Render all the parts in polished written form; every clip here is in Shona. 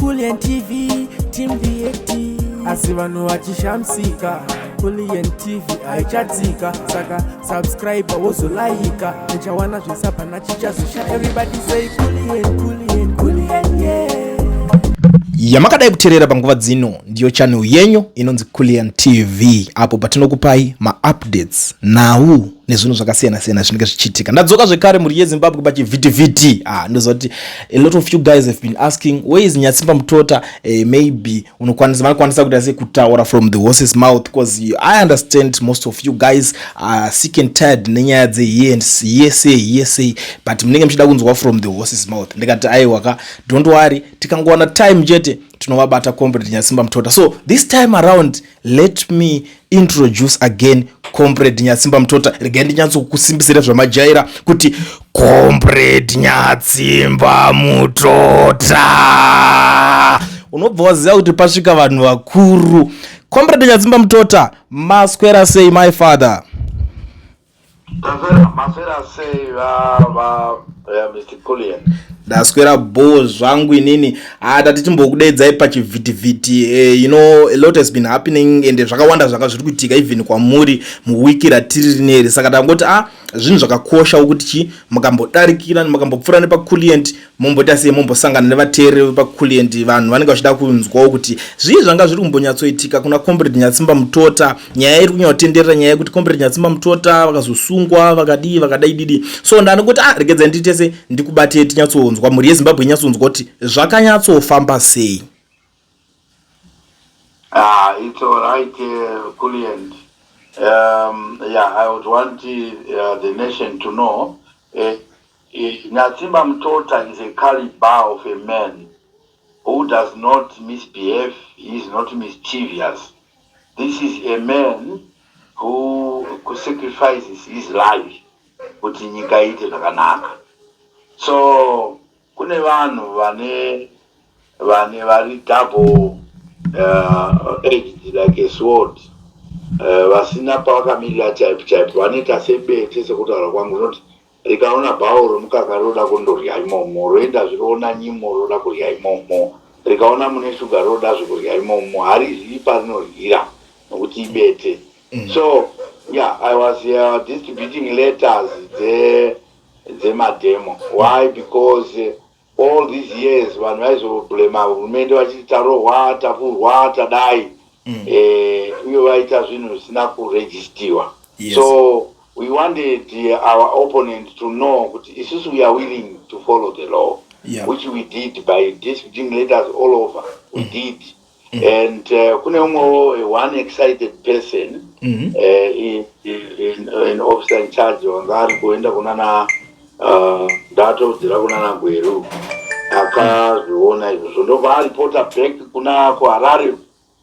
Kulian TV, Team VAT. Asi vanhu vachishamsika, Kulian TV haichatsika. Saka subscriber wozolaika, nechawana zvisapa nachichazosha. Everybody say Kulian, Kulian, Kulian, yeah. Yamakadai kuteerera panguva dzino ndiyo channel yenyu inonzi Kulian TV, apo patinokupai ma-updates nawu nezvinhu zvakasiyana-siyana zvinenge zvichiitika. Ndadzoka zvekare muri yeZimbabwe pachivhitivhiti. Ndozoti a lot of you guys have been asking where is Nyatsimba Mutota. Maybe vanokwanisa kuti ase kutaura from the horse's mouth, because I understand most of you guys are sick and tired nenyaya dze but munenge muchida kunzwa from the horse's mouth. Ndikati aiwa, don't worry, tikangowana time chete tinovabata Comrade Nyatsimba Mutota. So this time around, let me introduce again Comrade Nyatsimba Mutota. Regai ndinyatsokusimbisira zvamajaira kuti Comrade Nyatsimba Mutota. Unobva waziva kuti pasvika vanhu vakuru. Comrade Nyatsimba Mutota, maswera sei my father? Maswera sei Mr. Kulian. Ndaswera bo zvangu inini. Tati timbokudaidzai pachivhitivhiti. You know, a lot has been happening and zvakawanda zviri kuitika even kwamuri muwiki ratiri rineri. Saka tangoti zvinhu zvakakosha ukuthi mukambodarikira mukambopfuura nepaKulian, mumboti sei mumbosangana nevateereri vepaKulian. Vanhu vanenge vachida kunzwawo kuti zvii zvanga zviri kumbonyatsoitika kuna Comrade Nyatsimba Mutota. Nyaya iri kunyatenderera nyaya yekuti Comrade Nyatsimba Mutota vakazosungwa vakadai. So ndanongoti regedzai nditese ndikubatei tinyatsonzwa muri yeZimbabwe inyatsonzwa kuti zvakanyatsofamba sei. It's all right, Kulian. I would want the nation to know Nyatsimba Mutota is a caliber of a man who does not misbehave. He is not mischievous. This is a man who sacrifices his life kuti nyika iite zvakanaka. So kune vanhu vari double edged like a sword. Vasina pavakamirira chaipo vanoita sebete sekutaura kwangu, noti rikaona bhawo romukaka roda kundorya imomo, roenda zviroona nyimo roda kurya imomo, rikaona mune shuga roda zvekurya imomo, harizivi parinoryira nokuti ibete. So I was distributing letters dzemademo. Why? Because all these years vanhu vaizoblema hurumende vachiti tarohwa, tavhurwa, tadai. Uye vaita zvinhu zvisina kuregistiwa. So we wanted our opponent to know that isusu we are willing to follow the law, which we did by distributing letters all over. We did. And kune one excited person in officer in charge wanga ari kuenda kunana ndatodzira kunana Gweru, akazviona izvozvo ndobva aripota back kuna kuHarare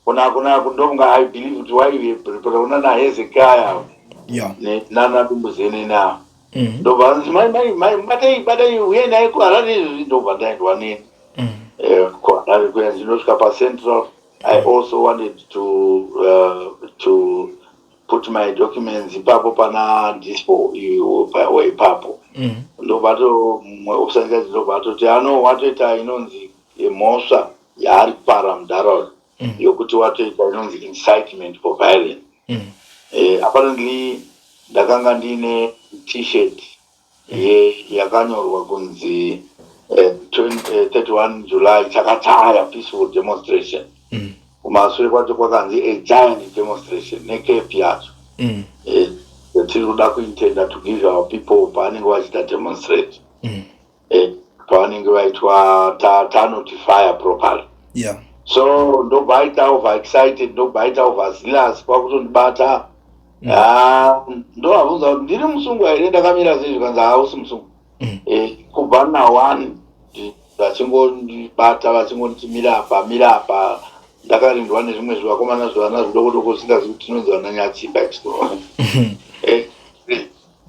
kuna kundonga. I believe kuti wairipota kunana Hezekiah nana Dumbuzene na ndobva batai uye naye kuHarare izvozvi, ndobva ndaendwa neni kuHarare kuya ndinosvika paCentral. I also wanted to put my documents ipapo pana dispo ipapo. Ndobato ofisandikazi ndobatoti watoita inonzi mhosva yaari kupara muntaraunda yokuti watoita inonzi incitement for violence. Apparently ndakanga ndine t-shirt yakanyorwa kunzi 31 July Chakataya peaceful demonstration. Kumashure kwacho kwakanzi a giant demonstration necape yacho. Tiri kuda kuintenda to give our people pavanenge vachita demonstrate. Pavanenge vaitwa tanotify properly. So ndobva aita over excited, ndobva aita over zealous kwakutondibata. Ndovabvunza kuti ndiri musungu here, ndakamira sei, zvikanzi hausi musungu. Kubva na1 vachingondibata vachingondimira apa ndakarindwa nezvimwe zvivakomana zvivana zvidoko zvisingazivi kuti tinonzi vana Nyatsimba.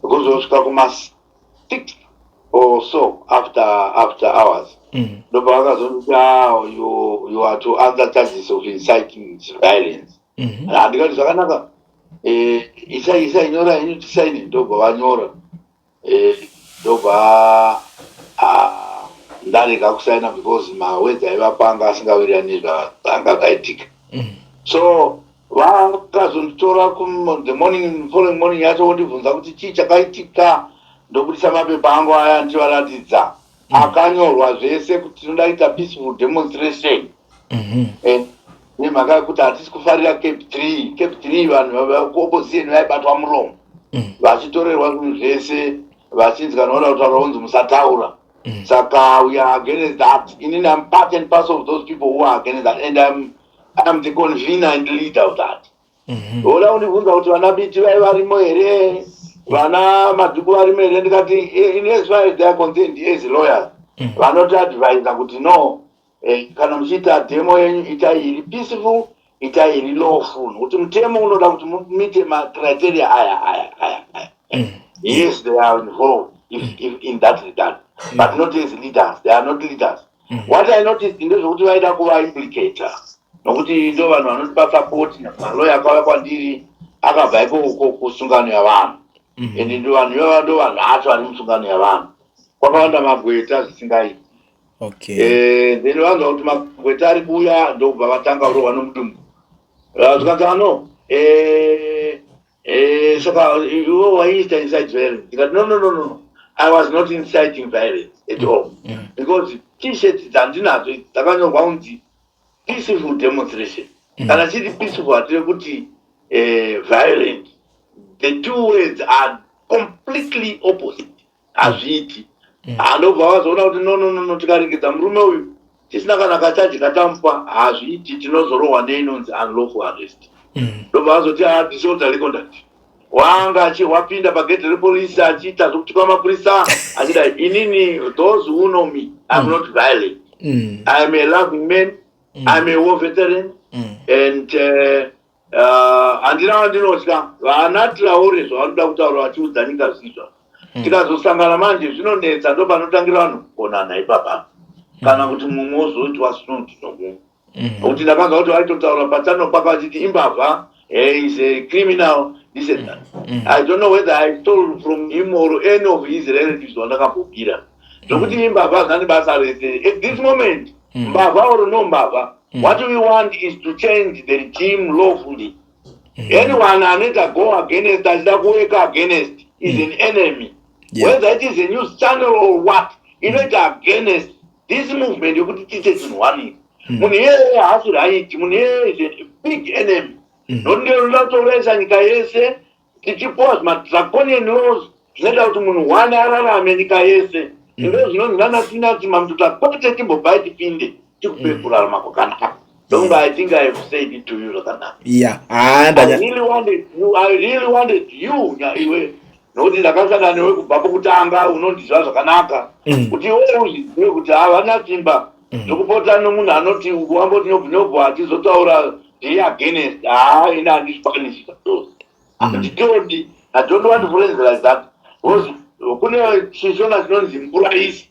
Kuzosvika kuma6 or so after hours ndobva vakazonoti you are to answer charges of inciting violence. Handikati zvakanaka, isa inyora inyu tisaini, ndobva vanyora. Ndobva ndareka kusaina because mawedza aivapanga asingawirirani zvanga zvaitika. So vakazonditora the following morning yacho vondibvunza kuti chii chakaitika. Ndobudisa mapepa angu aya ndichivaratidza, akanyorwa zvese kuti tinoda kuita peaceful demonstration. Nemhaka yekuti hatisi kufarira Cape 3 vanhu kuopposition vaibatwa muromo vachitorerwa zvinhu zvese vachinzi kana voda kutaura kunzi musataura. Saka we are against that. Inini I'm part and parcel of those people who are against that, and I'm the convener and leader of that. Voda kundibvunza kuti vana biti vai varimo here, vana madhuku varimo here, ndikati in as far as they are concerned as lawyers vanotiadvisa kuti no, kana muchiita demo yenyu itai iri peaceful, itai iri lawful, nokuti mutemo unoda kuti mumite macriteria aya. Yes, they are involved if in that regard, but not as leaders. They are not leaders. What I noticed ndezvokuti vaida kuva implicator, nokuti ndo vanhu vanotipa support. Maloya akauya kwandiri akabva ikoko kusungano yavanhu, ende ndo vanhu acho vari musungano yavanhu. Kwakawanda magweta zvisingaiti. Then vanzwa kuti magweta ari kuuya ndobva vatanga kurohwa nomudumbu. Zvikanzi ano saka iwo waiita incite violence. Ndikati no, I was not inciting violence at all, because t-shirts dzandinadzo dzakanyorwa kunzi peaceful demonstration. Kana chiti peaceful hatire kuti violent. The two words are completely opposite. Hazviiti. Andobva vazoona kuti no, tikaregedza murume uyu tisina kana kachaji katamupa, hazviiti, tinozorohwa neinonzi unlawful arrest. Ndobva vazoti disorderly conduct. Wanga achihwapinda pagedhi repolisi achiita zvokutukwa mapurisa achida inini, those who know me, I'm not violent. I'm a loving man, I'm a war veteran, and handina vandinotya. Vana Traore zvavanoda kutaura vachiudza nyika zizva, tikazosangana manje zvinonetsa, ndo panotangira vanhu kuonana ipapa, kana kuti mumwe ozoitwa snuti nomumwe. Nokuti ndakanzwa kuti vaitotaura patano paka vachiti imbavha is a criminal, this and that. I don't know whether I stole from him or any of his relatives vandakambobvira. Zvokuti imbavha zani basa rese. At this moment, mbavha or no mbavha, what we want is to change the regime lawfully. Anyone anoita go against, achida kuweka against, is an enemy. Whether it is a news channel or what, inoita against this movement yokuti tiite chinhu one. Munhu yeye haasuri haiti, munhu yeye is a big enemy. Ndototouresa nyika yese tichipuwa zvimadraconian laws zvinoita kuti munhu one ararame nyika yese. Ndo zvinonzi nanatinati mamutota kwete timbobva tipinde tikupe kurarama kwakanaka. Don't I think I have said it to you zvakanaka. I really wanted you iwe, nokuti ndakasangana newe kubva pokutanga, unondizva zvakanaka kuti iwe uzvizive kuti havana simba zvokupota nomunhu anoti wamboti nobvo achizotaura against, ina handizvikwanisi those. Handitodi, I don't want friends like that. Because kune chishona chinonzi mburaisi.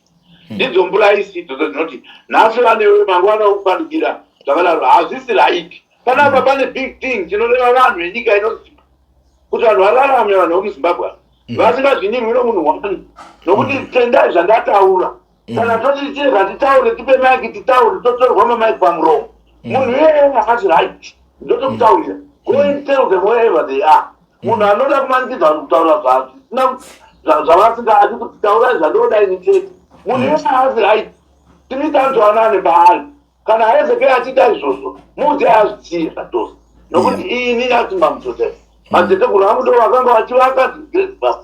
Ndidzo mburaisi idzodzo dzinoti nhasi vanewe mangwana okupandukira zvakadaro hazvisi right. Panapa pane big thing chinoreva vanhu venyika inoziva kuti vanhu vararame, vanhu vomuzimbabwe vasingazvinyirwi nomunhu one. Nokuti tendai zvandataura, kana toti tichirega titaure, tipe maiki titaure, totorwa mamaiki pamuromo, munhu yeye hakasi right, ndotokutaurira. Go and tell them wherever they are. Munhu anoda kumanikidza vanhu kutaura zvavasingadi kuti taura zvandoda ini chete, munhu yeye hakasi right. Tinoita nzwanane paari. Kana Hezekei achiita izvozvo, muti azviziva zvatosa. Nokuti ini yatimba mutotema. Madziteteguru angu ndo vakanga vachivaka Great Bus.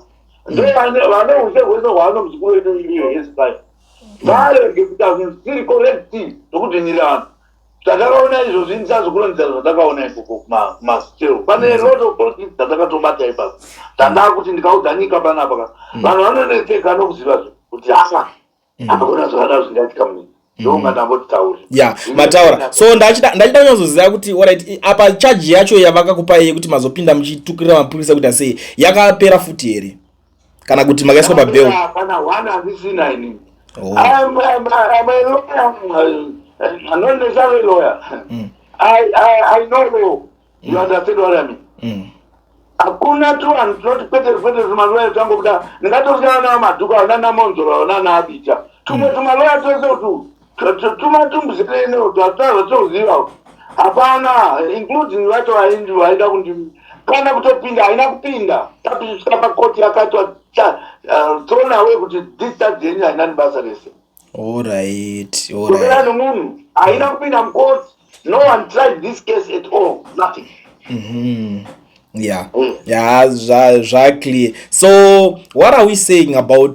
Ndo vane use hwese hwano muzukuru wedu iyo Hezekai. Varege kuti hazvinhu tiri correct zvokudzvinyira vanhu. Tatakaona izvo zvinhu sazokuronzera zvatakaona ikoko kumasitero. Pane lot of politics dzatakatobata ipapo. Tandava kuti ndikaudza nyika panapa. Vanhu vanonetseka nokuziva kuti hakuna zvakadaro zvingaitika munyika. Mataura. So ndachida kunyazoziva kuti alright, apa charge yacho yavakakupai yekuti mazopinda muchitukirira mapurisa kuti asei yakapera futi here kana kuti makaiswa pabail? Kana one handisina ini. I'm not necessarily a lawyer. I know law. You understand what I mean? Hakuna tu anoti kwete zvimalawyer tangu kuda ndingatosiyana na maduka nana Monzoro nana Abicha tumaloya tose tumatumbuzirene twatatoziva hapana, including vacho vaindi vaida kundi kana kutopinda haina kupinda tapisvika pakoti yakatwa thrown away kuti discharge yenyu haina nibasa rese. Alright. Kuvera nomunhu haina kupinda mukoti. No one tried this case at all. Nothing. Yeah, exactly. So what are we saying about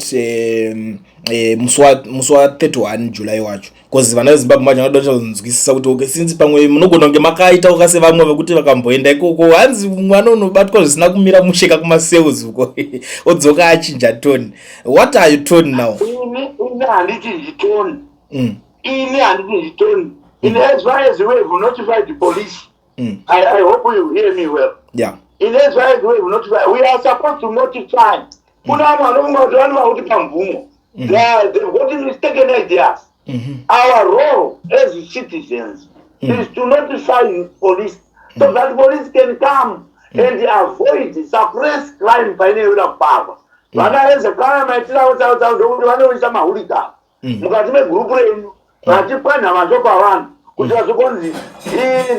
muswa 31 July wacho? Because vana veZimbabwe manje vanodonzwisisa kuti okay, since pamwe munogona kunge makaita ukase vamwe vekuti vakamboenda ikoko hanzi mwana unobatwa zvisina kumira musheka kumasales uko odzoka achinja tone. What are you tone now? Ini handichinji tone. Ini handichinji tone. In as far as we have notified the police, I hope you hear me well. Yeah. In as far as we have notified, we are supposed to notify. Kuna manongo wanu wauti pamvumo. They've got mistaken ideas. Our role as citizens is to notify police so that police can come and avoid, suppress crime by any other power. Vana as a crime, I tell you, mahulika. Mukatime group renu, vachipana machopa vanu. Kuti vazokonzi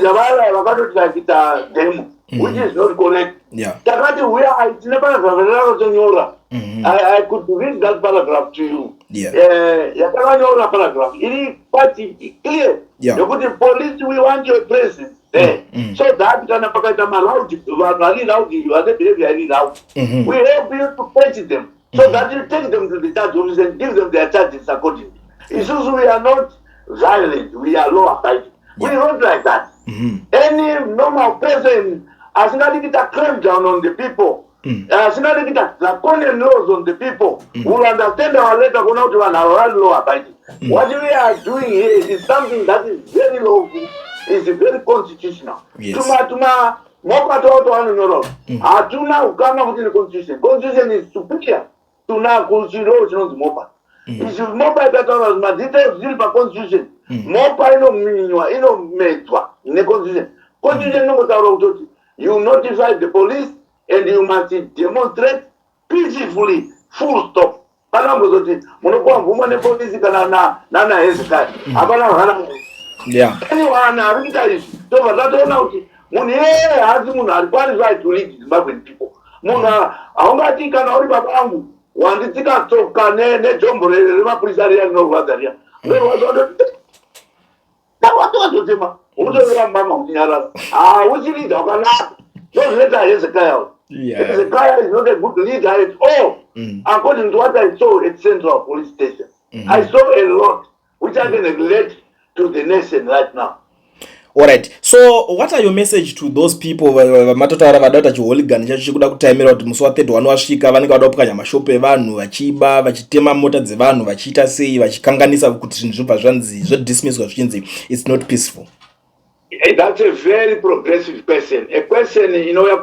zvavara vakatotikaita demo, which is not correct. Takati uya tine paragraph rakatonyora. I could read that paragraph to you. Yakanyora paragraph. It is quite clear. Yokuti police, we want your presence there. So that kana pakaita loud, very loud, you are very loud. We help you to fetch them so that you take them to the charge office and give them their charges accordingly. It's also we are not violent, we are law abiding. We don't like that. Any normal person has not get a clamp down on the people. Has not get a draconian laws on the people. Will understand our letter go out to an our law abiding. What we are doing here is something that is very lawful, is very constitutional. Tuma mopato auto anonoro. Atuna ukama kuti the constitution. Constitution is superior to na constitution is mopa. Is mopa that was my details deal by constitution. Mopa ino metwa in the constitution. Constitution no go you notify the police and you must demonstrate peacefully. Full stop. Panambo zoti munokuwa mvuma ne police kana na hezika. Abana hana. Yeah. Anyone arita is so vatatoona kuti munhu yeye hazi munhu ari qualified to lead Zimbabwean people. Munhu aungati kana uri baba angu wanditsika tsoka nejombo remapurisa riya rinorwadza riya. Watotema utoera mama kunyarara uchilida wakanaka ndozvineta Hezekiah. Hezekiah is not a good leader at all. According to what I saw at Central Police Station, I saw a lot which I can relate to the nation right now. Alright, so what are your message to those people vamatotaura vadata chiholigani chacho chikuda kutaimira kuti musi wa31 wasvika vanenge vada kupwanya mashopu evanhu vachiba vachitema mota dzevanhu vachiita sei vachikanganisa kuti zvinhu zvobva zvanzi zvodismisswa zvichinzi it's not peaceful? That's a very progressive question. A question inobva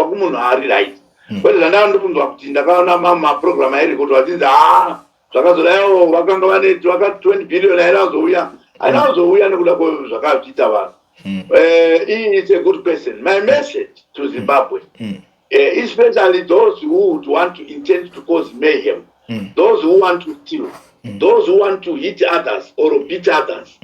kumunhu ari right. Kwete zvandava ndokunzwa kuti ndakaona maprogram airi kuti vachinzi zvakazodaiwo vakanga vaneti vaka 20 billion airi azouya. I know the way and it's a good question. My message to Zimbabwe, especially those who would want to intend to cause mayhem, those who want to steal, those who want to hit others or beat others.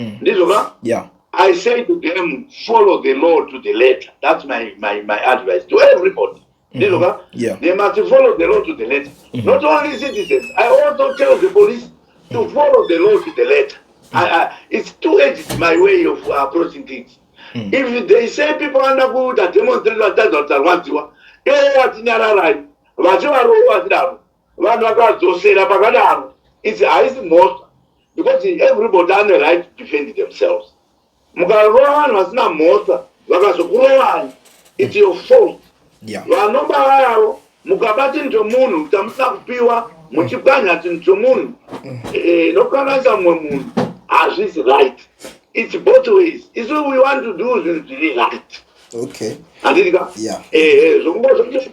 Yeah. I say to them, follow the law to the letter. That's my advice to everybody. Yeah. They must follow the law to the letter. Not only citizens. I also tell the police to follow the law to the letter. It's two-edged my way of approaching things. If they say people are not good at demonstrating that they want to, it's most because everybody has the right to defend themselves. It's your fault. Yeah. Mukabati ntomunhu tamsa kupiwa muchipanya ntomunhu nokanasa mwemunhu is right. It's both ways. It's what we want to do is really right. Okay. Yeah.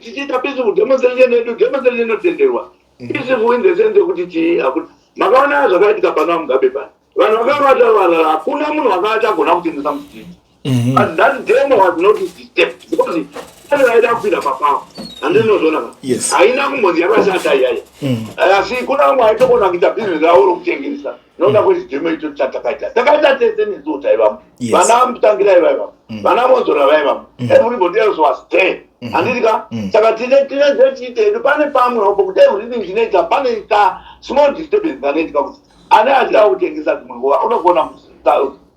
Tichita peaceful demonstration notenderwa. Peaceful in the sense kuti makaona zvakaitika pana Mugabe pana. Vanhu vakavata hakuna munhu akachagona kutengesa muchiti. And that demo was not disturbed because aida kupinda papapo andinozona yes haina kumbozi yakashata iyaya asi kuna mwe aitokona kuita business rawo rokutengesa noda kuti chimwe icho takaita tese nezuta ivamo vana mutangira ivaiva vana monzora vaiva everybody else was there andika saka tine zvechitedu pane pamwe opo kuti everything zvinoita pane ka small disturbance anoitika kuti ane achida kutengesa dzimwe nguva unogona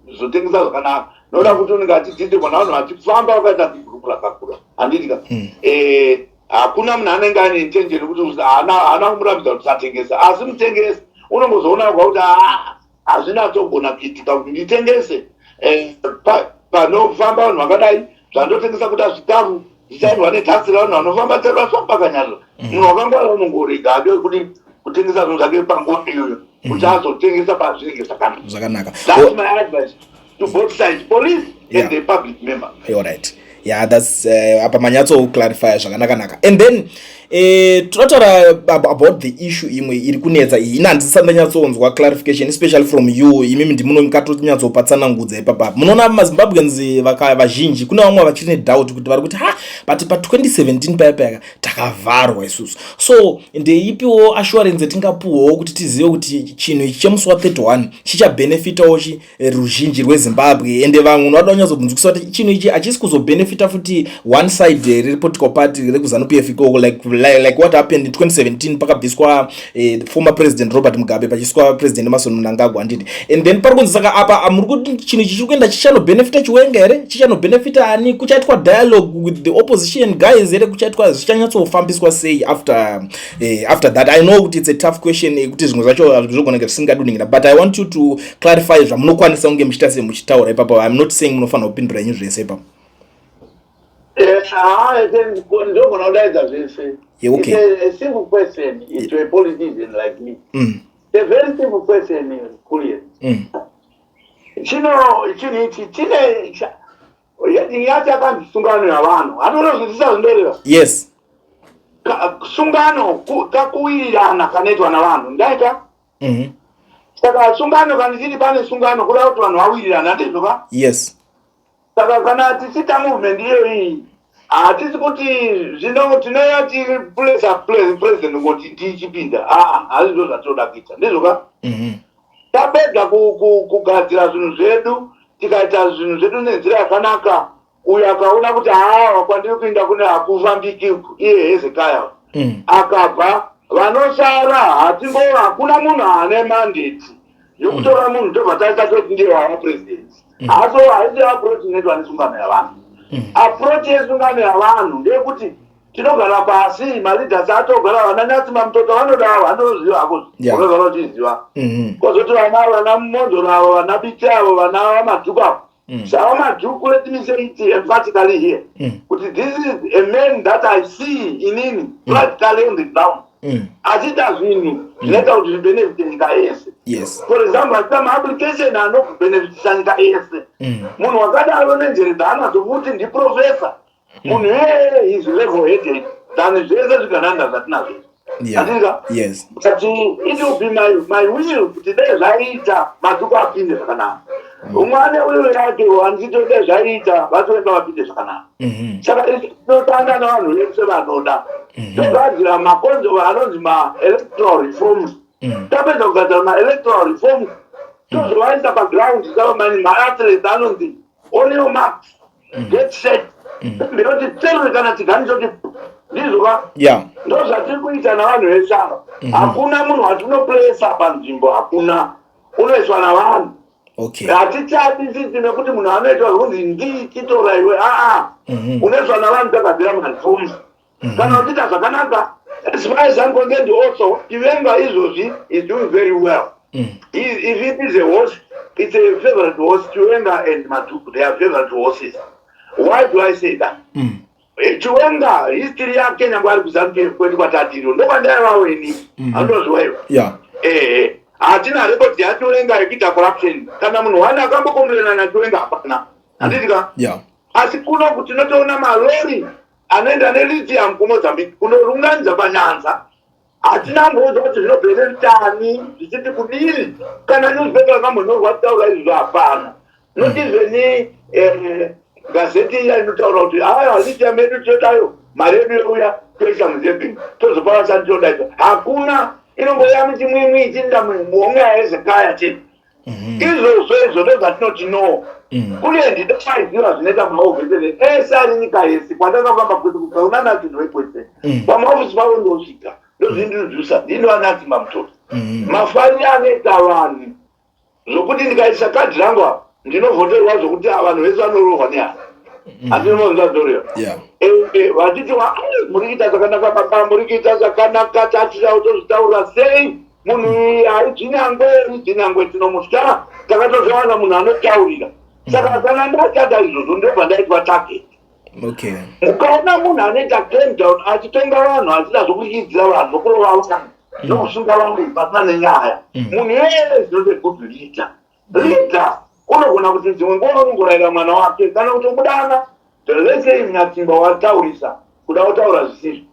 kuzotengesa zvakanaka noda kuti unenge achidzinde kona vanhu vachifamba vakaita gurupu rakakura handitika hakuna munhu anenge ane intention yekuti haana kumurambidza kuti usatengesa asi mutengese unongozoona kuti hazvinatsogona kuitika kuti nditengese panofamba vanhu vakadai zvandotengesa kuti hazvikaru zvichaendwa netasi ravanhu vanofamba chaivo vafamba kanyarira munhu wakangwara unongorega ade kuti kutengesa zvinhu zvake panguva iyoyo kuti azotengesa pazvinenge zvakanaka. That's my advice to both sides, police and the public member. All right. Yeah, that's apa manyatso clarify zvakanaka. And then totaura about the issue imwe iri kunetsa iyi ina handisanda nyatsonzwa clarification especially from you imimi ndimuno mukatonyatsopatsana ngudza ipapa munoona maZimbabweans vazhinji kuna vamwe vachiri nedoubt kuti vari kuti but pa 2017 paya takavharwa isusu so ndeipiwo assurance tingapuwawo kuti tizive kuti chinhu ichi chemusi wa 31 chichabenefitawo ruzhinji rweZimbabwe ende vamwe unoda kunyatsobvunzikisa kuti chinhu ichi hachisi kuzobenefita futi one side repolitical party rekuZANU-PF ikoko like what happened in 2017 pakabviswa former president Robert Mugabe pachiswa president Emmerson Mnangagwa anditi and then parikunzisaka apa muri kuti chinhu ichi chikuenda chichanobenefita Chiwenga here chichanobenefita ani kuchaitwa dialogue with the opposition guys here kuchaitwa zvichanyatsoufambiswa sei after that I know kuti it's a tough question kuti zvimwe zvacho zvogona kunge zvisingaduningira but I want you to clarify zvamunokwanisa kunge muchita semuchitaura ipapo I'm not saying munofanira kupindura yenyu zvese ipapo. It's a simple question to a politician like me. It's a very simple question, Kulian. Yes. Sungano kakuirana kanetwa na vanhu ndaita. Saka sungano kanizidi pane sungano kula kuti vanhu vawirirana ndizvoka? Yes. Saka kana tisita movement iyo hii atisi kuti zvino tinoyati president ngoti tichipinda hazvo zvatoda kuita ndizvoka tapedza kugadzira zvinhu zvedu tikaita zvinhu zvedu nenzira yakanaka uyo akaona kuti kwandiri kuinda kune hakufambiki iye Hezekaya akabva vanosara hakuna munhu ane mandate yokutora munhu tobva taita toti ndiye wava president haso haisi approach inoitwa nesungano yavanhu approach yesungano yavanhu ndeyekuti tinogara pasi maleaders atogara vananyatsima mutota vanodawo vanoziva hako unogara uchiziva kozoti vana mumondoro avo vana biti avo vana vamadhuku avo zvava madhuku let me say it emphatically here kuti this is a man that I see inini practically on the ground achita zvinhu zvinoita kuti zvibenefite nyika yese. For example achita maapplication anokubenefitisa nyika yese munhu wakadaro nenjere dzaanazomuti ndiprofesa munhu his level headed tani zvese zvikananda zvatinazvo atika but it will be my will kuti dai zvaita madhuku apinde zvakanaka umwe ane will yake handitode zvaita vatoenda vapinde zvakanaka saka tinotanga navanhu vese vanoda togadzira makonzo anonzi ma-electoral reforms tapedza kugadzira ma-electoral reforms tozovaisa paground savamani ma-athletes anonzi on your marks get set ndinoti tserwe kana tiganizoti ndizova ndo zvatiri kuita navanhu vese ava hakuna munhu watinopuresa panzvimbo hakuna unoiswa navanhu hatichati sisi nekuti munhu anoitwa zvokunzi ndichitora iwe unoiswa navanhu tagadzira ma-reforms kana uchita zvakanaka as far as I'm concerned also Chiwenga izvozvi is doing very well. If it is a horse, it's a favorite horse. Chiwenga and Matuku, they are favorite horses. Why do I say that? Chiwenga history yake nyangwari kuzamke kwetu kwatatiro ndokwandayo ini andozwayo hatina record ya Chiwenga ikita corruption kana munhu wanda akambokomberana na Chiwenga hapana anditika asi kuno kuti notoona malori anoenda nelithium kuMozambique kunorunganidza panyanza hatina mboudza kuti zvinobhenefitani zvichiti kudini kana newspaper kambonorwa kutaura izvozvo hapana not even gazeti iya inotaura kuti haziti yamedu todayo mari yedu yeuya toisa muzebhini tozopa vasati todaito hakuna inongoya muchimwimwi ichinda muhomwe yaezekaya chete izvo ndozvatinoti no kune ndidafaiziva zvinoita mumaofisi ese ari nyika yese kwandakafamba kuti kukauna natinhu wekwese pamaofisi pavo ndosvika ndozvindiridzvisa ndinoanatima mutoto mafari anoita vanhu zvokuti ndikaisa kadhi rangu apa ndinovhoterwa zvokuti vanhu vese vanorohwa nehana andinoonzazoreva vachiti muri kuita zvakanaka baba muri kuita zvakanaka tatirawo tozvitaura sei munhu haidzinangwe tinomutya takatozvawana munhu anotaurira saka kana ndachada izvozvo ndobva ndaitwa target ukaona munhu anoita claim down achitonga vanhu achida zvokuidzira vanhu zokurova vanhu nokusunga vanhu pasina nenyaya munhu yese zvinode good leader unogona kuti dzimwe nguva unongorayira mwana wake kana kutomudana zvese Nyatimba wataurisa kuda kutaura zvisizvo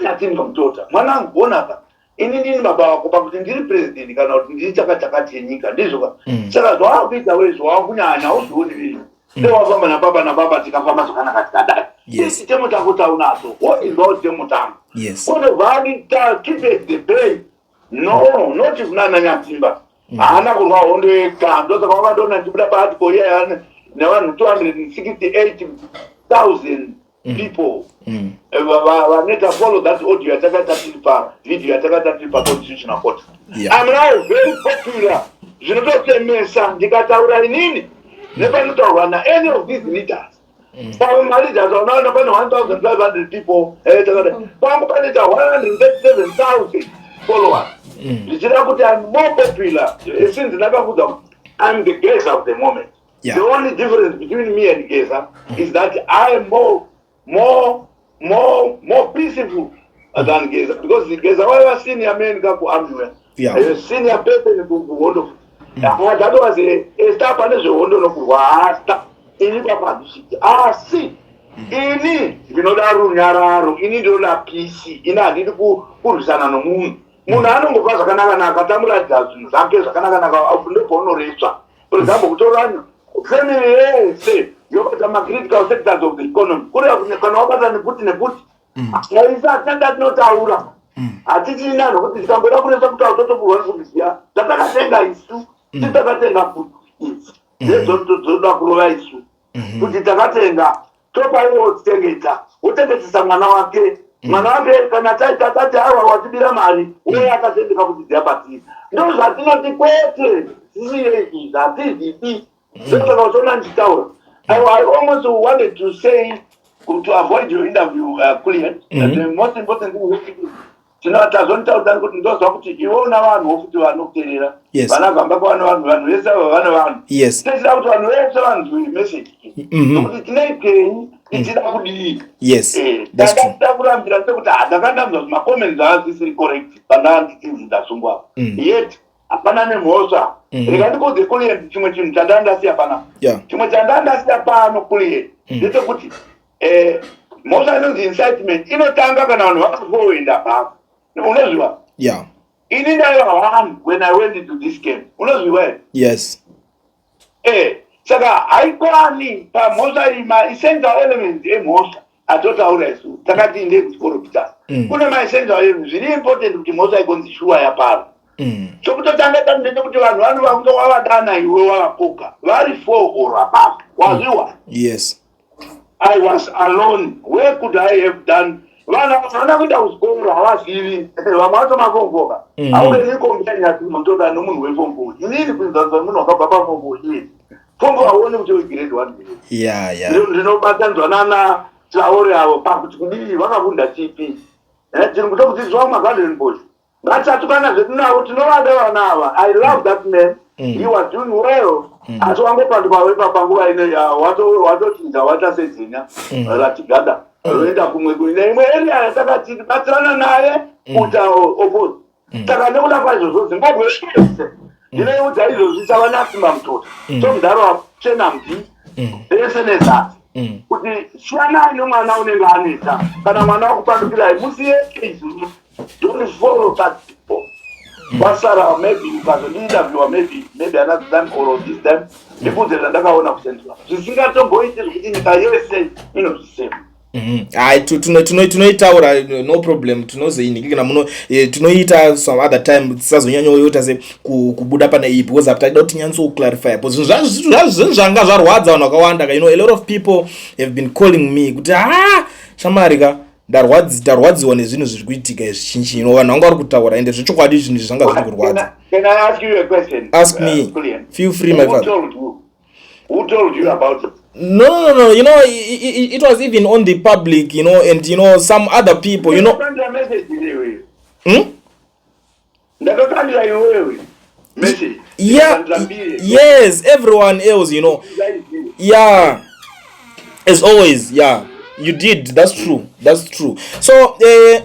Nyatimba mutota mwanangu bonaka ini ndini baba wako pakuti ndiri president kana kuti ndiri chakachakati yenyika ndizvo saka zvawakuita wezvo wakunyanya uzvioni viri ndewafamba nababa tikafamba zvakanaka tikadai isi temo tako taunazo woizvawo temo tangu kodovhaita keep the play no noti kunana Nyatimba haana kurwa hondo yega ndosaka wakandona ndibuda paarticle iya nevanhu 268,000 people vaneta follow that audio yatakata tiri pavideo yatakata tiri paconstitutional court I'm now very popular zvinotosemesa ndikataura inini nepanotaurwa naany of these leaders pamaleaders vanaona pane 1,500 people pangu panoita 137,000 followers zvichida kuti I'm more popular since ndakakudza I'm the Geza of the moment. The only difference between me and Geza is that I am more peaceful than Geza, because Geza was a senior man kaku amwe. A senior person in Buhondo. That was a staff and a Hondo no Kuasta. In Papa, see. Ini vinodaru nyararu ini ndola PC ina ndiri kukurisana nomunhu munhu anongopa zvakanaka akatamburadza zvinhu zvake zvakanaka ndoponoretsva for example kutoranya family yese yobata macritical sectors of the economy kuri kana wabata neputi yaisa atenda tinotaura hatichina nokuti tikamboda kunesa kutaura totoburwa nekuziya tatakatenga isu titakatenga kuti zvezotoda kurova isu kuti takatenga topaiwo titengeta wotengetesa mwana wake kana taita tati awa watibira mari uye akatendeka kudzidzira patiri ndo zvatinoti kwete sisi zatizipi saka usona ndichitaura I almost wanted to say to avoid your interview Kulian the most important thing tinotazonitaura kuti ndozva kuti iwona vanhu wokuti vanokuteerera vanagamba kwa vanhu vese vana vanhu tichida kuti vanhu vese vanhu message nokuti tineikenyi ichida kudii ndakurambira sekuti ndakandamza kuti macomments haasisiri correct pandandichinzi ndasungwa yet hapana nemhosva rega ndikuudze Kulian chimwe chinhu chandandasiya panapa chimwe chandandasiya pano Kulian ndechekuti mhosva inonzi incitement inotanga kana vanhu vakaforwenda basa unozviwa ini ndaiva one when I went into this game unozviwa saka haikwani pamhosva ima essential elements emhosva atotaura isu takati ndekukorupita kune maessential elements zviri important kuti mhosva ikonzi shuwa yaparo chokutotanga tanende kuti vanhu vano vange wavadana iwe wavakoka vari 4 or above wazviwa I was alone. Where could I have done? Vana kuita kusikoro havazivi vamwe vatomakomboka aungenikombia Nyatimba mutota nomunhu wefombo inini kuinzanza munhu wakabva pafombo iyi fombo hauoni kuti wegrade 1 ndinobatanzwanana Traore avo pakuti kudii vakafunda chipi tiri kutokudzidzwa mumagardenbush ngatisatukana zvedu navo tinovada vana ava I love that man he was doing well asi wangopanduka wepa panguva ine watochinja watasedzenya ratigada roenda kumwe kuine imwe area yatakati batsirana naye uta opose saka nekuda kwaizvozvo Zimbabwe yese ndinoiudza izvozvi Nyatimba mutota tomudharo wachena mbi vese nezasi kuti siyanai nomwana unenge aneta kana mwana wakupandukirai musiye izvozvo don't follow that people Basara maybe ukazodinterviewa maybe another time or this time ndibudze zvandakaona kucentral zvisingatomboiti zvekuti nyika yese inozvisema. Hayi tunoitaura no problem tunozoinika kana muno tunoita some other time tisazonyanya yoita se kubuda pana iyi because after that tinyantso clarify because zvinhu zvanga zvarwadza vanhu vakawanda a lot of people have been calling me kuti shamarika ndarwadziwa nezvinhu zviri kuitika izvi vanhu vanga vari kutaura ende zvechokwadi zvinhu zvanga zviri kurwadza. Can I ask you a question? Ask me. Feel free, my father. Who told you about it? No. It was even on the public, and some other people, Message. Yeah. Yes, everyone else, Yeah. As always, yeah. You did. That's true. So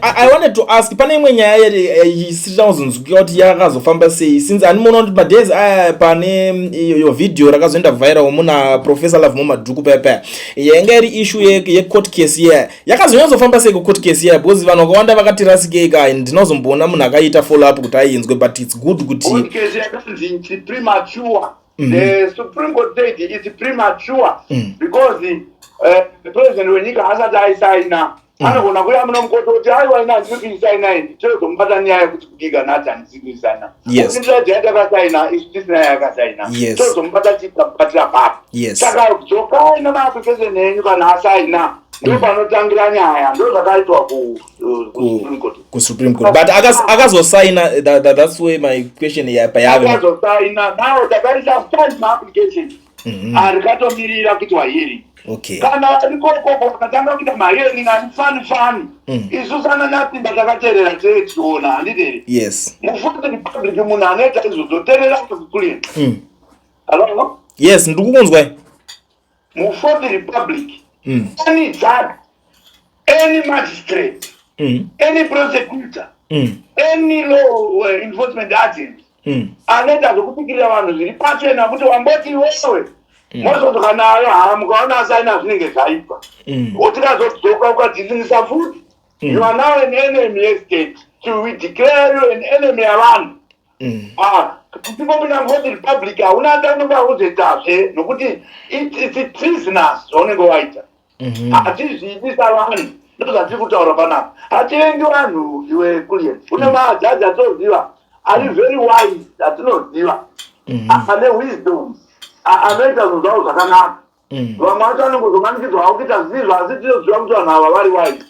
I wanted to ask pane imwe nyaya isizvanzonzwika kuti yakazofamba sei since animona kuti madays aya pane iyo video rakazoenda viral muna Professor Love Madhuku paya yainga iri issue ye court case iya yakazonyazofamba sei ku court case iya because vanhu vakawanda vakati rasikeka and ndinozomboona munhu akaita follow up kuti ainzwe but it's good kuti court case yakanzi premature. The Supreme Court said it's premature because the president wenyika hasati aisaina anogona kuya muno mukoti kuti aiwaina ndikuisaina ini tozombata nyaya kuti kudiga natani zikuisaina ndiyakasaina isisina yakasaina tozombata chikabatira papo saka dzokai nemaapplication enyu kana asaina ndo panotangira nyaya ndo zvakaitwa ku Supreme Court but akazosaina that's why my question akazosaina now takaisa stand application arikatomirira kuti waheri. Okay. Kana ndikoko katanga kuita maheri ngani fani isusana natimba takaterera techiona andidere. Yes. Mufuta republic munhu anoita izozoterera kukulia. Hello? Yes, ndikukunzwa. Mufuta republic any judge, any magistrate, any prosecutor, any law enforcement agent anoita zvokupikira vanhu zviri pachena kuti wamboti wewe mozodokanayo mukaona asaina zvinenge zvaipa utikazodzoka ukadzinisa futi you are now an enemy estate to we declare you an enemy yavanhu tipopinda ngoti republic hauna tandoka kuzoitazve nokuti it's treasonous zvaunenge waita hatizviitisa vanhu ndozvatiri kutaura panapa hatiengi vanhu iwe Kulian une majaji atoziva ari very wise atinoziva ane wisdom anoita zvinhu zvavo zvakanaka vamwe vacho vanongozomanikidzwawo kuita zizvo asi tinoziva kuti vanhu ava vari wise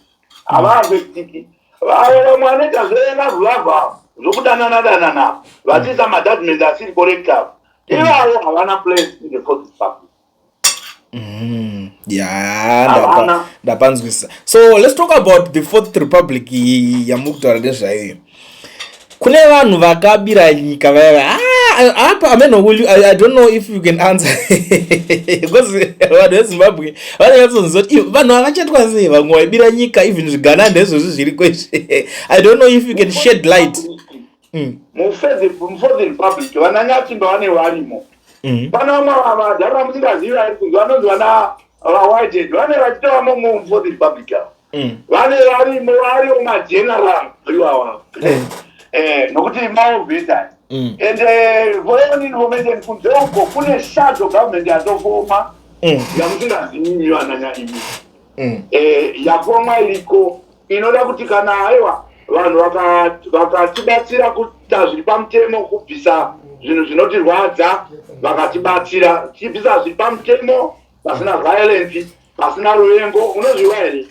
havaafektiki vamwe vanoita zvenazvulabva zvokudanana navo vachiisa majudgment asiri correctable ivavo havana place in the court public. Ndapanzwisa. So let's talk about the Fourth Republic yamukutaura nezvayo. Kune vanhu vakabira nyika vaya I don't know if you can answer because vanhu veZimbabwe vanyatsonzoti vanhu vakachatwa sei vamwe vaibira nyika even zvigananda izvozvo zviri kwezve. I don't know if you can shed light. Mufourth Republic vananyatimba vane varimo pana vamwe vajara musingaziva vanonzi vana vaWhitehead vane vachitovamo mufourth Republic vane varimo variwo mageneral iwawa nokuti maobvisa and for any information kunzeuko kune shadow government yatofoma yamusingazivi vananya imi yafoma iriko inoda kuti kana aiwa vanhu vakatibatsira kuita zviri pamutemo kubvisa zvinhu zvinotirwadza vakatibatsira tichibvisa zviri pamutemo pasina violence pasina ruvengo unozviwa here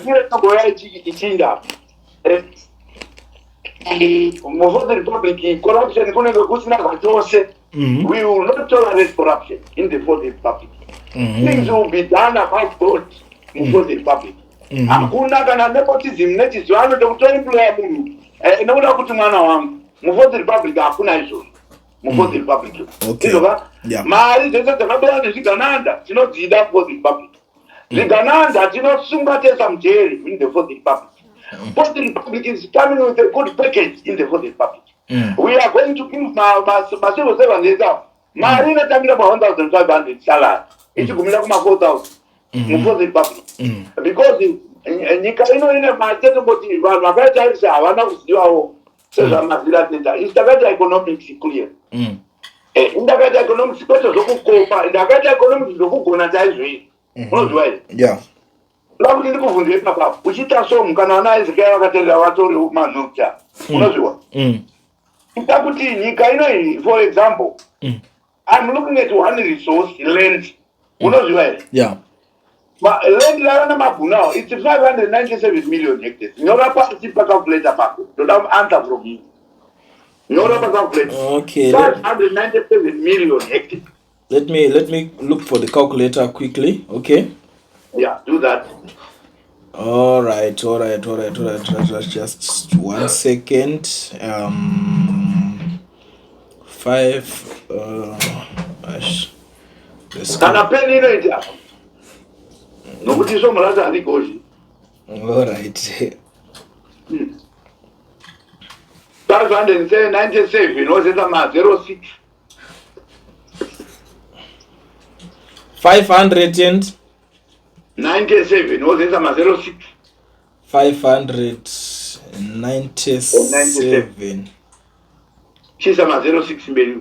kune togoya ichinda mufourth Republic corruption kunenge kusina zvachose. We will not tolerate corruption in the Fourth Republic. Things will be done about God in Fourth Republic. Hakuna kana nepotism nechiziva anoda kutoemploya munhu inoda kuti mwana wangu mufourth Republic hakuna izvozvo mufourth Republic. Izvova mari dzese dzakabewa nezvigananda tinodzida Fourth Republic. Zvigananda tinosunga tesa mujeri in the Fourth Republic. Fourth Republic is coming with a good package in the Fourth Republic. We are going to give my civil servants mari inotangira pa1,500 salary ichigumira kuma4,000 mufourth Republic because nyika ino ine machete kuti vanhu vakatarisa havana kuzivawo sezvamazira tenda isi takaita economics clear ndakaita economics kwete zvokukopa ndakaita economics zvokugona chaizvoi unozviwa here lakuti ndikubvunzire papapo uchiita so mukana wana Ezekiel vakateerera vatori manhuta unozviwa ndakuti nyika inoyi for example I'm looking at one resource land unozviwa here land ravana mabhunawo it's 597 million hectares nyora pasi pacalculator pako ndoda answer from you nyora pacalculator 597 million hectares. Let me look for the calculator quickly. Okay. Yeah, do that. All right. Just 1 second. 5. Kana peni inoita. Nokuti so mulaza alikoshi. All right. 597 ozeta ma 06. 597 ozeta ma 06. 597 chisa ma 06 mberi.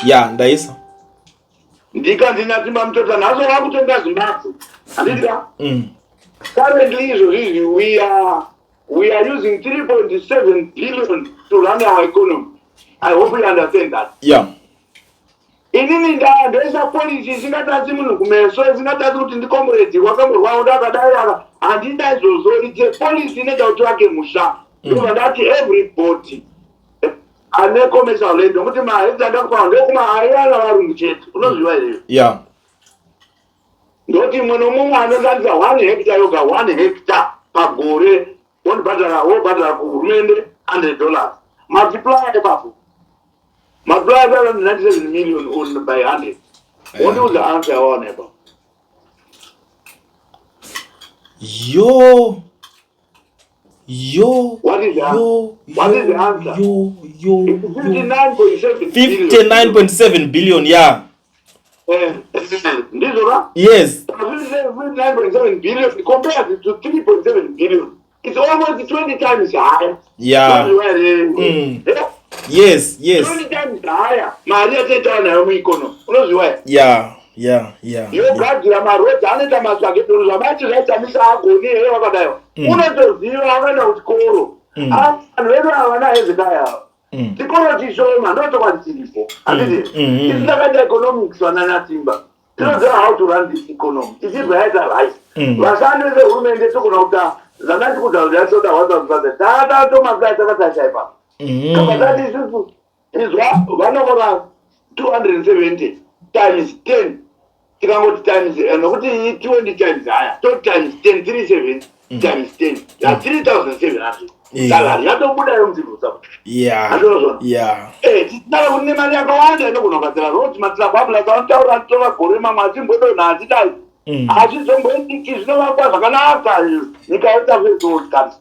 Yeah, ndaisa. Ndika ndinatimba mtota nazo wakutenga Zimbabwe. Andika? Currently we are using 3.7 billion to run our economy. I hope you understand that. Yeah. Inini ndesa policy zingatadzi munhu kumeso zingatadzi kuti ndikomuredi wakamurwa ndakadai handina izvozvo ite policy inoita kuti wake musha ndobva ndati everybody ane commercial land nokuti mahedzi andakupaa ndokumahairana varungu chete unozviwa here. Yeah. Ndoti mumwe nomumwe anoshandisa 1 hectare yoga 1 hectare pagore wobhadhara kuhurumende $100 multiply ipapo multiply 597 million on by 100. What was the answer I want about? Yo. What is the answer? Yo. 59.7 billion, yeah. Yes. 59.7 billion compared to 3.7 billion. It's almost 20 times higher. Yeah. Yes. 20 times higher. Maria teta nayo muikono. Unozviwa? Yeah. Yogadzira marodzi anoita masvagetoro zvamati zvaitamisa agoni here wakadayo. Unotoziva akaenda kuchikoro. Vanhu vedu havana Hezekiah. Chikoro chishoma ndotokwatiripo. Handiti? Isi takaita economics vananasimba. Tinoziva how to run this economy. Tichibva yaita right. Vashandi vehurumende tokona kuta zvangati kutaurira soda wazvazuvaze tatatomabva takatacha ipapo. Kama that isusu izwa vanokora 270 times 10 tikangoti times nokuti 20 times haya to times 10 37 times 10 3700 salary yatobuda yomzimbo sapo. Yeah. Tinara kune mari yakawanda inogona kugadzira roads matrababla tautaura tova gore mamwe achimbodona hachidai hachizomboendiki zvinovakwa zvakanaka nyika yoita zvezvokanzi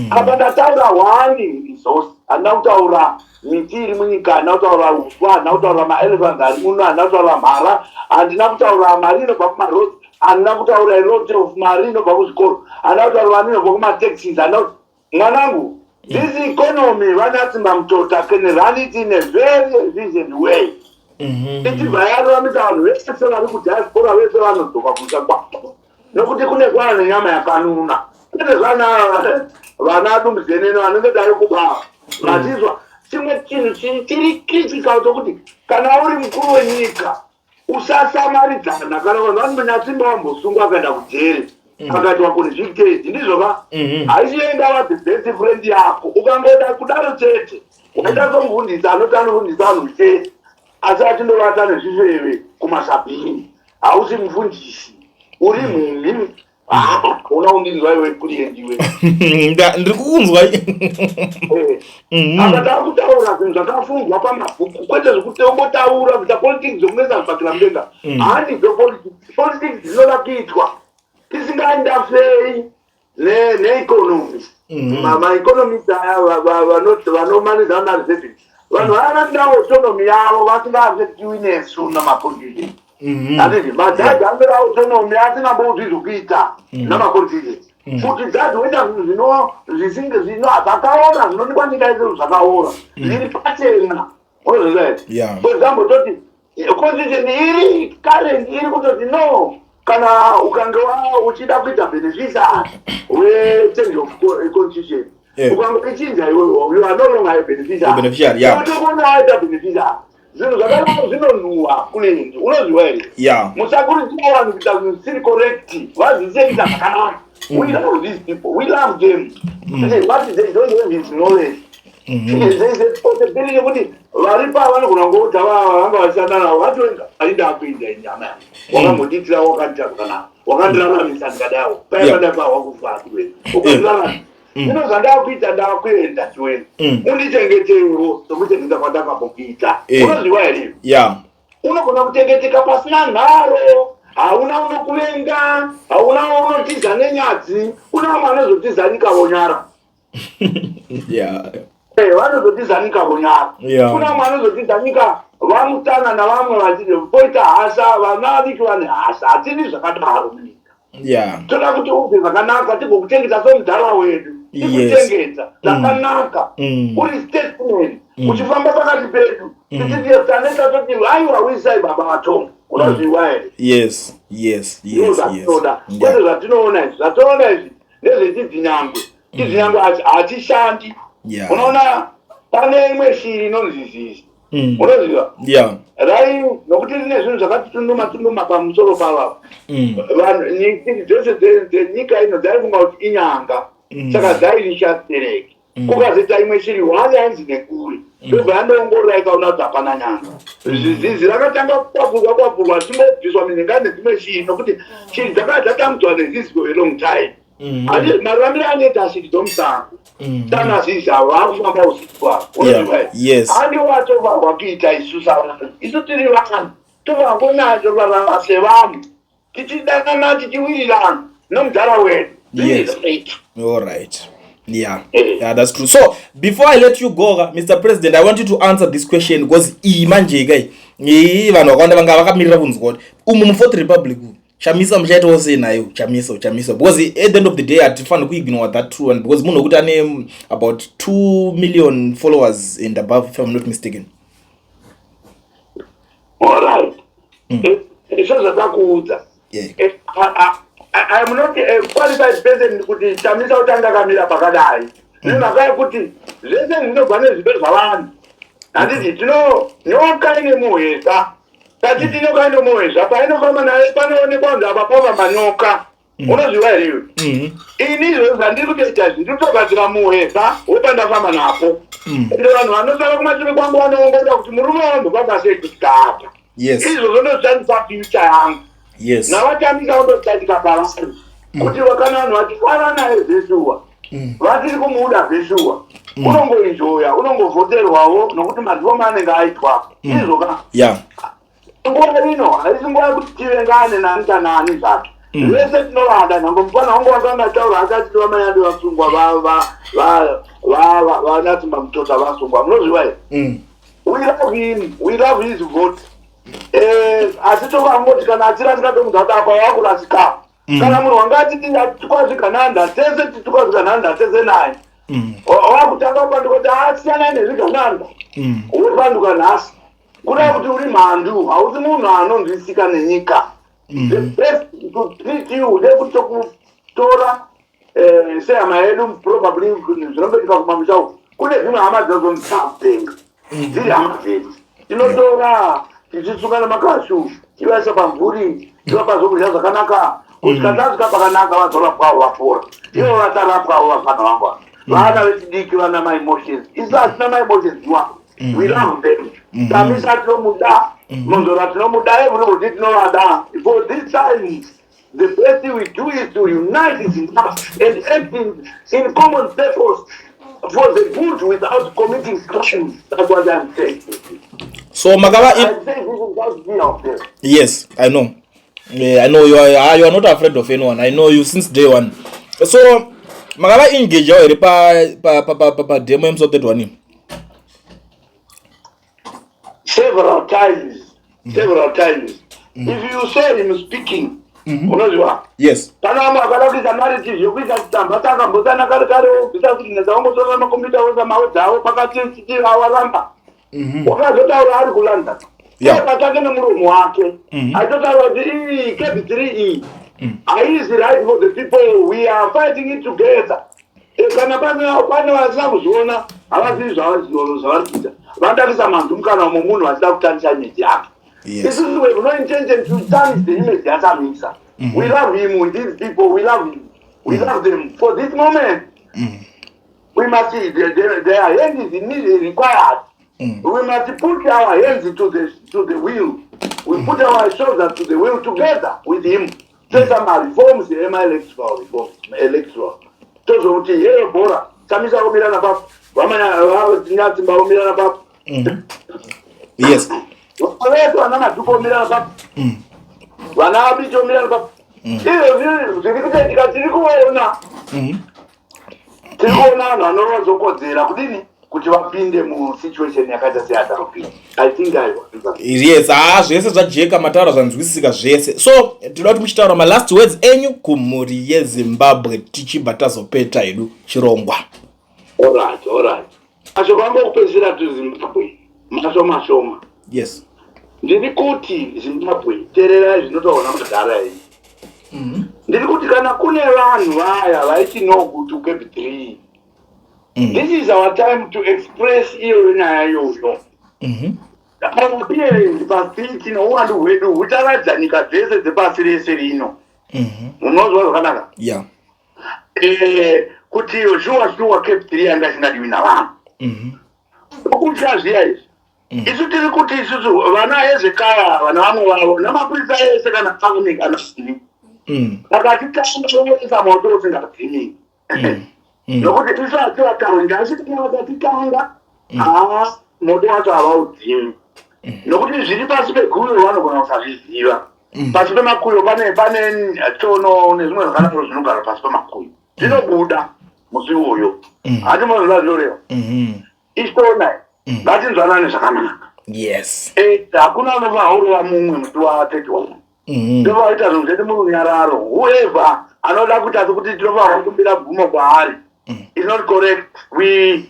apa ndataura one resource handina kutaura miti iri munyika handina kutaura uswa handina kutaura maelephant ari muno handina kutaura mhara handina kutaura mari inobva kumaroads handina kutaura lot of mari inobva kuzvikoro handina kutaura mari inobva kumataxis mwanangu this economy vanatsimba mutota can run it in a very efficient way. Ichibva yaramisa vanhu vese vari kudiaspora vese vanodzoka kusa kwapo nokuti kune kwana nenyama yakanuna kwete vana adumbizeneno vanenge dari kubava vachizwa chimwe chinhu chiri critical chokuti kana uri mukuru wenyika usasamaridzana kana vanhu vanonyatsimba vambosungwa akaenda kujeri akati wakone zvigezi ndizvoka haisienda va the best friend yako ukangoda kudaro chete waita somufundisi anoti anofundisa vanhu chete asi achindovata nezvifeve kumasabhini hausi mufundisi uri mhumhi una undinzwa iwe kuliendiwe ndiri kukunzwa akatava kutaura zvinhu zvakafungwa pamabhuku kwete zvekutombotaura kuita politics zokunesa zvipakira mudenga handizvo politics dzinoda kuitwa tisingaenda fei neeconomy maeconomist aya vanomanidza nareservice vanhu vananda autonomy yavo vasingazvetiwi nesu namapolitiki handiti madhaji angera autonomy asingambozvizvi kuita namapolitiki futi dzati wenda zvino zvisinge zvino zvakaora zvinonikwa nyika yedu zvakaora zviri pachena Yeah. for example toti constitution iri current iri kutoti no kana ukange uchida kuita beneficiary we-change of constitution ukange ichinja iwewe you are no longer a beneficiary utokona waita beneficiary zvinhu zvakadaro zvinonhuhwa kune unozviwa here musakurudzira vanhu kuita zvinhu zvisiri correct vaziseita zvakanaka we love these people we love them but they don't have his knowledge possibility kuti varipa vanogona ngouta vanga vachishanda navo vatoenga aida kuinda inyama yavo wakambotitira wakaita zvakanaka wakandiraramisa ndikadavo paipadapa wakufatiwe ukandirarama zvino zvandakuita ndakuenda chiweni undichengetewo sokuchengeteka kwandakambopita unozviwa here unogona kuchengeteka pasina nharo hauna unokuvenga hauna unotiza nenyadzi una vamwe anozotiza nyika vonyara vanozotiza nyika vonyara kuna vamwe anozotiza nyika vamutana navamwe vachipoita hasha vana vadiki vane hasha hatidi zvakadaro munyika toda kuti ubve zvakanaka tigokuchengeta somudhara wedu tikuchengeta zvakanaka uri statement uchifamba pakati pedu tichitiyesanesa toti aiwa wisai baba vatonga unozviwa here zvatoda kwete zvatinoona izvi zvatoona izvi ndezvechidzinyange chidzinyange hachishandi unoona pane imwe shiri inonzi zizi unoziva rai nokuti rine zvinhu zvakati tunduma pamusoro pavavo dzose dzenyika ino dzaifunga kuti inyanga saka dzairishastereki kukazoita imwe shiri hwani ainzi nekuri ndobva yandoongorora ikaona kuti hapana nyanga zizi rakatanga kwapurwa timbobviswa minhenga nedzimwe shiri nokuti shiri dzakanga dzatambudzwa nezizi for a long time marambire anoita ashiri dzomusango tana zizi avo vakufamba usiku avo handi watovarwa kuita isusa isu tiri vanhu tovarwa torarama sevanhu tichidanana tichiwirirana nomudhara wedu alright. Yeah, that's true. So before I let you go, Mr. President, I want you to answer this question because imanje kai vanhu vakawanda vanga vakamirira kunzwa umu mu4th Republic chamisa muchaita wose nayo chamisa because at the end of the day atifani kuignore that true one because munhu kuti ane about 2 million followers and above if I'm not mistaken. All right. Isho zvatakuudza. I am not a qualified person kuti chamisa utanga kamira pakadai. Ndinaka yekuti zvese zvinobva nezvipe zvavanhu. Handiti nyoka ine muheza. Tati nyoka ine muheza painofamba naye panoonekwa kunzi apa pava manyoka. Unozviwa here? Inizvo zvandiri kutoita zvirikutogadzira muheza wopandafamba napo. Ende vanhu vanosara kumashure kwangu vanoongorora kuti murume wambofamba sei kusvika apa. Izvo zvondoshandisa future yangu. Navatamika vandotatika pavari kuti kana vanhu vachifara naye Joshua vatiri kumuda Joshua unongoenjoya unongovhoterwawo nokuti madhoma anenge aitwa izvoka nguva ino haisi nguva yekuti tivengane nani kana ani zvake vese tinovada nhambo mupana wangu wakanga taura akati vamayandi vasungwa vanatsimba mutota vasungwa munozviwa here we love his vote asi tokangoti kana achirasika tomudhadakwa wakurasika kana munhu wanga atiti tikwazvika nhanda tese tikwazvika nhanda tese naye wakutanga kupandukoti asiyana nezvigananda uripanduka nhasi kuda kuti uri mhandu hausi munhu anonzwisika nenyika the best to treat you ndekuti tokutora sehama yedu probably zvinombetika kumamusha uku kune zvimwe hama dzazomutsapenga dziri hama dzedu tinotora tichitsunga nemakashu tivaisa pamvuri tivapa zvokudya zvakanaka kuti katasvika pakanaka vazorapwawo vapora ivo vatarapwawo vafana vangwana vana vechidiki vana maemotions isu hatina maemotions iwa we love them tamisa tinomuda munzora tinomuda everybody tinovada for this time the best thing we do is to unite is enough and act in common purpose for the good without committing crimes. That's what I'm saying. So Magaba, yes, I know. I know you are not afraid of anyone. I know you since day one. So Magaba engage your pa demo of that one. Several times. If you saw him speaking, Unoziva? Yes. Kana vamwe vakadakisa narrative yokuisa kutamba saka mbosana kare kare kubvisa kuti nezavambosora makombiyuta oza mawe dzavo pakati awaramba. Wakazotaura ari kuLondon. Akatake nemuromo wake. Achotaura kuti iyi Kebbi iyi haizi right for the people, we are fighting it together. Kana pane vasina kuzviona havazivi zvavari kuita. Vanodakisa mantu mukana umwe munhu vachida kutangisa image yake. This is we have no intention to tarnish the image that Amisa. We love him with these people, we love him. We love them. For this moment, we must see their hands is required. We must put our hands to the wheel. We put our shoulders to the wheel together with him. Say some reforms, the electoral reform, electoral. So here, Bora, Samisa Omilana Pap, Ramana Tinyatimba Omilana Pap. Yes. Vana tuko mira pap. Vana abicho mira pap. Tirikuona. Tirikuona na zokodzera kudini kuti vapinde mu situation yakaita seata kupinda. I think yes, zvese zvajeka mataura zvanzwisisika zvese. So tinoda kuti muchitaura ma last words enyu kumhuri yeZimbabwe tichibva tazopeta hedu chirongwa. All right. Acho kwamba kupedzera tuZimbabwe. Mashoma. Yes. Ndiri kuti Zimbabwe terera zvinotaura mudhara iyi. Ndiri kuti kana kune vanhu vaya vaiti no to Kebbi 3. This is our time to express iyo nyaya yoyo. Pasi tinowandu hwedu hutaradza nyika dzese dzepasi rese rino. Unozwa zvakanaka? Yeah. Kuti shuwa Kebbi 3 yanga isingadiwi navanhu. Ukuchazviya izvi. Isu tiri kuti isusu vana ezekaya vana vamwe vavo namapurisa ese kana family kana sini. Vakatitanga moto usingadzimi. Nokuti isu ativatanga asi kana vakatitanga moto wacho havaudzimi. Nokuti zviri pasi peguyo vanogona kusazviziva. Pasi pemakuyo pane tsono nezvimwe zvakanakiro zvinogara pasi pemakuyo. Zvinobuda musi uyo. Hati munozviziva zvinoreva. Isitona ngatinzwanane zvakanaka. Yes. Hakuna unovaurova mumwe musi wa31. Ndovaita zvinhu zvedu murunyararo. Whoever anoda kuti asi kuti tinovakumbira bvumo kwaari. It's not correct. We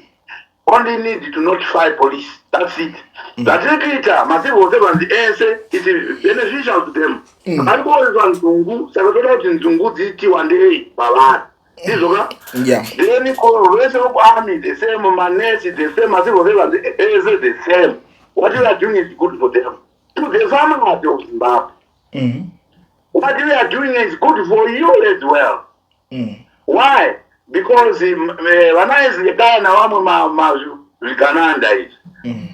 only need to notify police. That's it. Zvatiri kuita masivo servanzi ese is beneficial to them. Vari kuoneswa nzungu, saka toda kuti nzungu dziitiwa ndei pavari. Yeah. Then rest of army the same, manesi the same, masivo servanzi ese the same. What you are doing is good for them. To the farmers of Zimbabwe. What you are doing is good for you as well. Why? Because vana ezekaya navamwe zvikananda izvi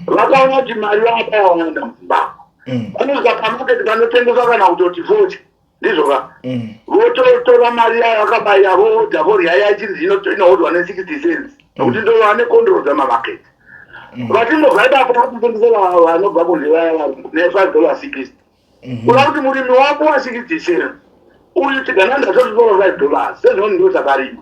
vakaona kuti mari vakawanda muZimbabwe vanoziva pamaketi panotengeswa kana kutoti 40 ndizvoka vototora mari yayo vakabayira voodha vorya yachinzi inohodwa ne60 cents nokuti ndo vane kondoro dzamamaketi vatimbobva ipapo vakutengesera vanobva kunze vaya ne$5.60 kuda kuti murimi wako wa60 cents uri tigananda totitora $5 sezvoni ndo zvakarima.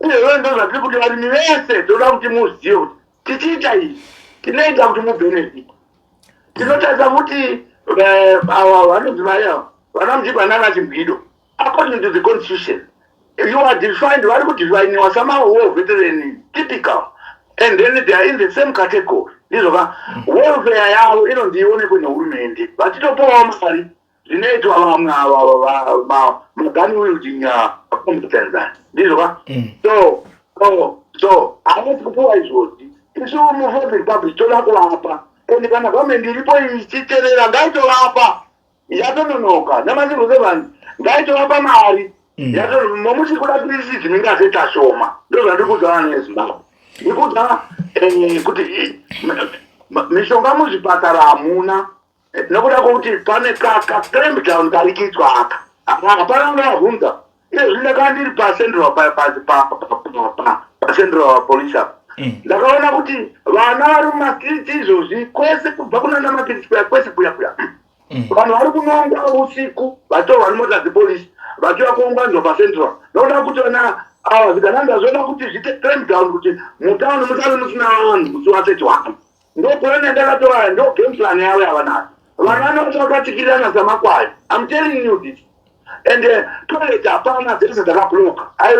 Iyo ndo zvatiri kuti varimi vese toda kuti muzive kuti tichiita izvi tinoita kuti mubenefit. Tinotarisa kuti vanonzi banana chibwido according to the constitution you are defined, vari kudefiniwa samawar veteran typical and then they are in the same category. Ndizvoka welfare yavo inondiionekwe nehurumende vatitopawo mari zvinoitwa vamwe ava magani wielding competence. Ndizvoka so havasi kupiwa izvozvi isu muFourth Republic toda kuvapa ende kana gavamendi iripo ichiterera ngaitovapa yatononoka namasivo sevanhu ngaitovapa mari momusi kuda kirisi dzinenge azeta shoma ndo zvandiri kudzana neZimbabwe. Ndikuda kuti mishonga muzvipatara hamuna nokuda kwokuti pane crampdown kari kuitwa aka hapana unavhunza iyo zvine kana ndiri pacentral police apo ndakaona kuti vana vari mumastriti izvozvi kwese kubva kunana makirisipuya kwese kuya vanhu vari kunonga usiku vatorwa nemota dzepolisi vachiva kuunganidzwa pacentral nokuda kuti vana ava zvikananda zvoda kuti zviite crampdown kuti mutauni musave musina vanhu musi wa31. ndo plan ndakatora ndo game plan yavo yavanayo vana vanoti vakatsikirirana samakwai. I'm telling you this. And toilet apana, there is a block. I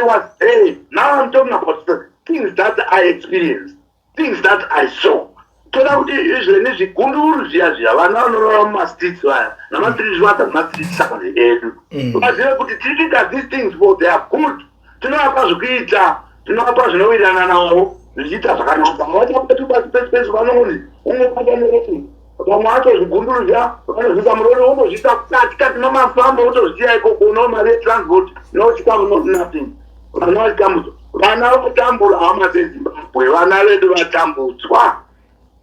was, hey, now I'm talking about the things that I experienced, things that I saw. Toda kuti izvene zvikunduru zviya zviya vana vanorora mumastreets vaya namastreets vata mumastreets sakare edu vazive kuti tiriita these things for they are good tinovapa zvekuita tinovapa zvinowirirana navo zvichiita zvakanaka vachapeti basi pesi vanoti umwepatanoti vamwe vacho zvigunduru zviya vanozvita murori wotozviita kati nomafamba wotozviya ikoko no mari yetransport no chikamu not nothing vana vachikamudzwa vana votambura hama dzezimbabwe vana vedu vatambudzwa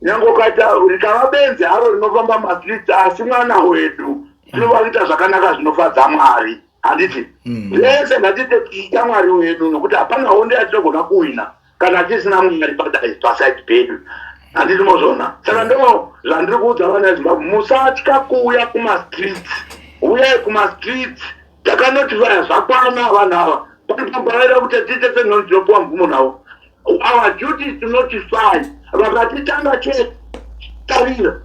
nyango kaita rikavabenzi haro rinofamba mastreets asi mwana wedu tinovakuita zvakanaka zvinofadza Mwari handiti vese ngatite tichita Mwari wedu nokuti hapana honde yatinogona kuwina kana tisina Mwari paside pedu handiti mozvona saka ndo zvandiri kuudza vana veZimbabwe musatya kuuya kumastreets uyai kumastreets takanotifaya zvakwana vanhu ava panopambarira kuti tite senhoni tinopuwa mvumo navo our duty is to notify vakatitanga chete tarira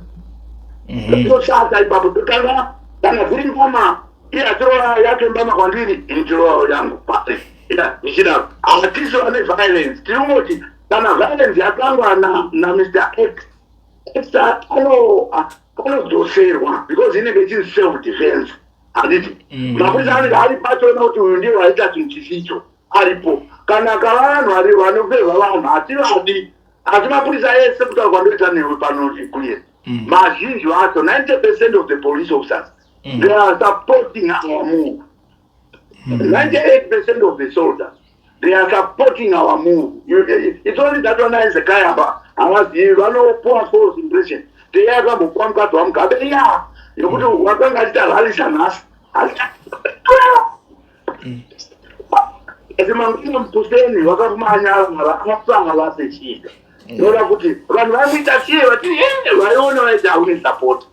toshata ipapo totanga kana zviri mbama iye atirova yake mbama kwandiri intirova yangu pari ichidaro hatisi vane violence tirimoti kana violence yakangwa na Mr. X anodzoserwa because inenge chiri self defense handiti mapurisa anenge ari pachona kuti uyu ndiye waita chinhu chisicho aripo kana kavanhu vanopfeva vanhu hativadi asi mapurisa ese kutaura kwandoita newe panokuye mazhinji vacho 90% of the police officers they are supporting our move 98% of the soldiers they are supporting our move it's only that one is a kayamba havazivi vanopuwa false impression teyakambopuwa mukadzi wamugabe ya yokuti wakanga achita ralisa nhasi asi mangina mupuseni vakakumanya vakasanga vasechida noda kuti vanhu vanoita chiye vati vaiona vaiti haune support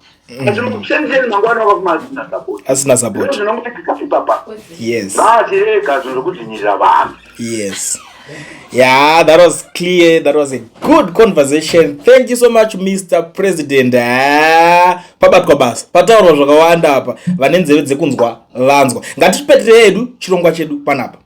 asi mukusheniseni mangwana vakakumasina support asina support zvinongoitika ipapa yes vatirega zvinhu zvekudzinyirira vanhu yes. Yeah, that was clear. That was a good conversation. Thank you so much, Mr. President. Pabatwa basa pataurwa zvakawanda apa vane nzeve dzekunzwa vanzwa. Ngatipetere hedu chirongwa chedu panapa.